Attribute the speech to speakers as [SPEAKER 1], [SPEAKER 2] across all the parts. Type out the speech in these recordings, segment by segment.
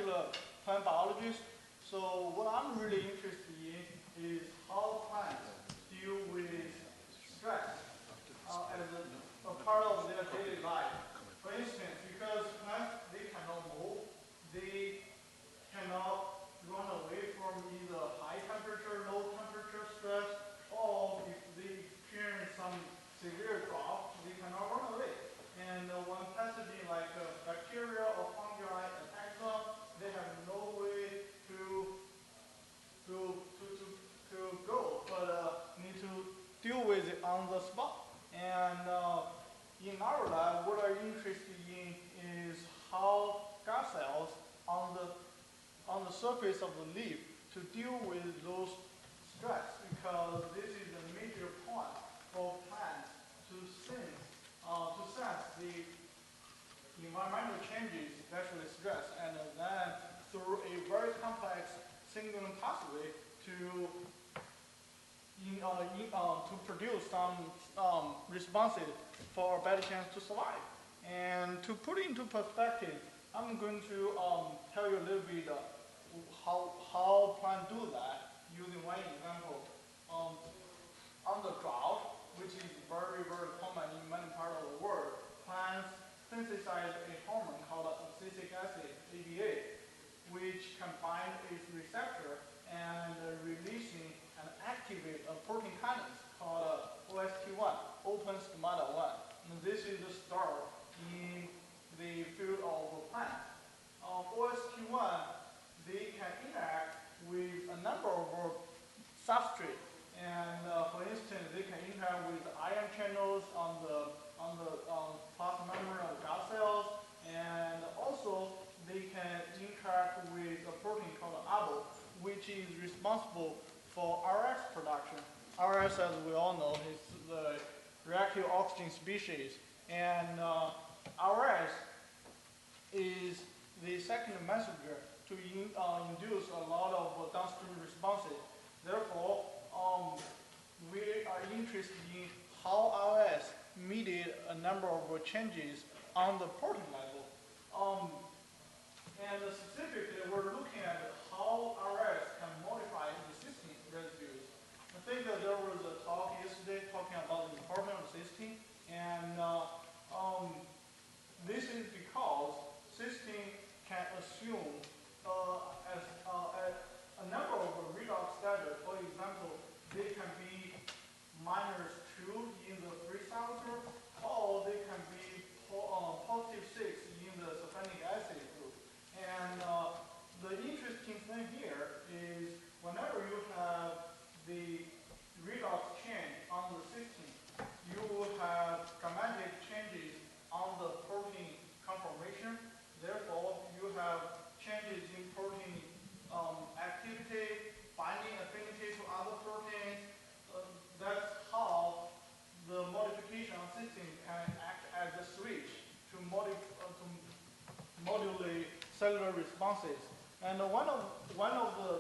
[SPEAKER 1] molecular plant biologist. So what I'm really interested in is how plants deal with stress as a part of their daily life. For instance, because plants, they cannot move, they cannot run away from either high temperature, low temperature stress, or if they experience some severe drought, they cannot run away. And when pathogen like bacteria or fungi attack them, they have no way to go, but need to deal with it on the spot. And in our lab, what I'm interested in is how gut cells on the surface of the leaf to deal with those stress, because this is a major point for plants to sense the environmental changes, especially stress, and then through a very complex signaling pathway to produce some responses for a better chance to survive. And to put it into perspective, I'm going to tell you a little bit how plants do that using one example. Under drought, which is very, very common in many parts of the world, plants synthesize a hormone called acetic acid, ADA, which combines its receptor and releasing and activate a protein kinase called OST1, open stomata 1. And this is the start in the field of plants. OST1, they can interact with a number of substrates. And for instance, they can interact with ion channels on the plasma membrane of gut cells, and also they can interact with a protein called ABO, which is responsible for RS production. RS, as we all know, is the reactive oxygen species, and RS is the second messenger to induce a lot of downstream responses. Therefore, we are interested in how RS mediate a number of changes on the protein level. And specifically, we're looking at how RS can modify the cysteine residues. I think that there was a talk yesterday talking about the importance of cysteine, and this is because cysteine can assume as a number of redox status. For example, they can be -2 in the free cell group, or they can be +6 in the sulfonic acid group. And the interesting thing here is whenever you have the redox change on the cysteine, you will have dramatic changes on the protein conformation. Therefore, you have changes in protein activity, binding affinity to other proteins. That's how the modification of cysteine can act as a switch to modulate cellular responses. And one of the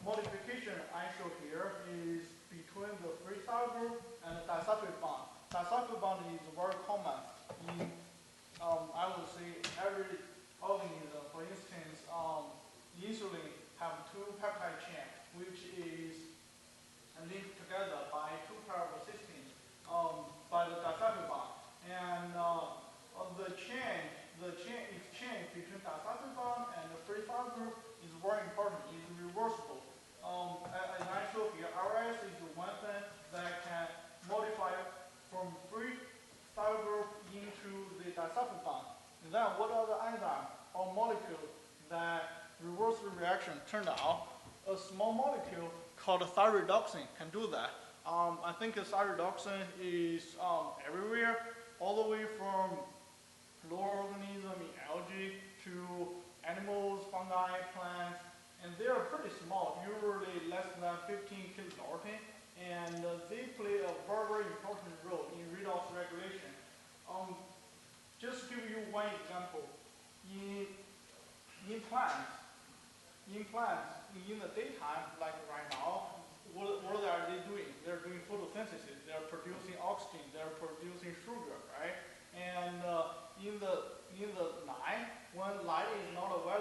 [SPEAKER 1] modification I show here is between the free cell group and the disulfide bond. Disulfide bond is very common in, I would say, every organism. For instance, insulin have 2 peptide chains, which is linked together by 2 pairs of cysteine by the disulfide bond. And the exchange between disulfide bond and the free cell group is very important. It's reversible. As I show here, RS is the one thing that can modify from free cell group into the disulfide bond. And then what are the enzymes or molecules that reverse the reaction? Turned out a small molecule called thioredoxin can do that. I think thioredoxin is everywhere, all the way from lower organisms in algae to animals, fungi, plants, and they are pretty small, usually less than 15 kilodalton, and they play a very, very important role in redox regulation. Just to give you one example, in plants, in the daytime, like right now, what are they doing? They're doing photosynthesis. They're producing oxygen. They're producing sugar, right? And in the night, when light is not available,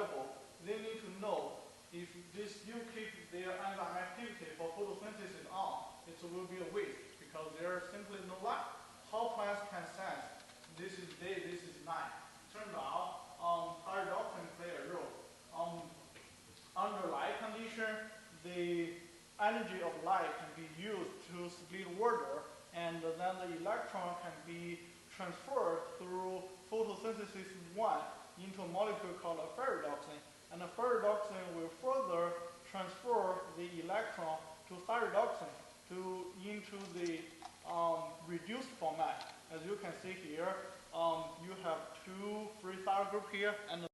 [SPEAKER 1] electron can be transferred through photosynthesis 1 into a molecule called a thioredoxin. And the thioredoxin will further transfer the electron to thioredoxin into the reduced format. As you can see here, you have two free thiol group here and